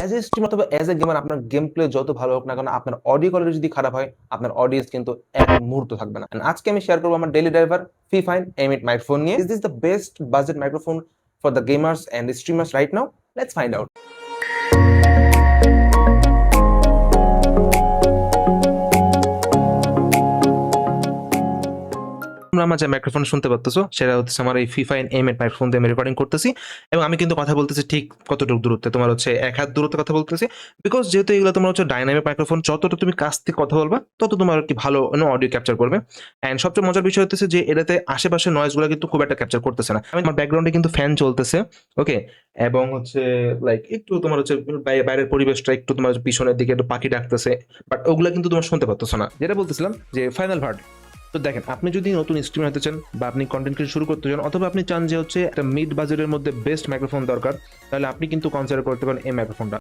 As a streamer অথবা as a gamer আপনার game play যত ভালো হোক না কেন, আপনার অডিও কোয়ালিটি যদি খারাপ হয়, আপনার অডিয়েন্স কিন্তু এক মুহূর্ত থাকবে না। আজকে আমি শেয়ার করবো আমার daily driver Fifine M8 microphone নিয়ে। Is this the best budget microphone for the gamers and streamers right now? Let's find out. তোমরা আমার যে মাইক্রোফোন শুনতে পাচ্ছ সেটা হচ্ছে আমার এই ফিফাইন M8 মাইক্রোফোন দিয়ে আমি রেকর্ডিং করতেছি, এবং আমি কিন্তু কথা বলতেছি ঠিক কতটুকু দূরত্বে, তোমার হচ্ছে 1 হাত দূরত্বে কথা বলতেছি। বিকজ যেহেতু এগুলো তোমার হচ্ছে ডাইনামিক মাইক্রোফোন, যতটা তুমি কাছ থেকে কথা বলবা তত তোমার আর কি ভালো অডিও ক্যাপচার করবে। অ্যান্ড সবচেয়ে মজার বিষয় হচ্ছে যে এটাতে আশেপাশে নয়েজগুলো কিন্তু খুব একটা ক্যাপচার করতেছে না। আমি আমার ব্যাকগ্রাউন্ডে কিন্তু ফ্যান চলতেছে, ওকে, এবং হচ্ছে লাইক একটু তোমার হচ্ছে বাইরের পরিবেশটা একটু তোমার পিছনের দিকে একটু পাখি ডাকতেছে, বাট ওগুলা কিন্তু তোমার শুনতে পাচ্ছ না। যেটা বলতেছিলাম যে ফাইনাল ভার্ড। তো দেখেন, আপনি যদি নতুন স্ট্রিমার হতে চান বা আপনি কন্টেন্ট ক্রিয়েট শুরু করতে চান, অথবা আপনি চান যে হচ্ছে একটা মিড বাজেটের মধ্যে বেস্ট মাইক্রোফোন দরকার, তাহলে আপনি কিন্তু কনসিডার করতে পারেন এই মাইক্রোফোনটা।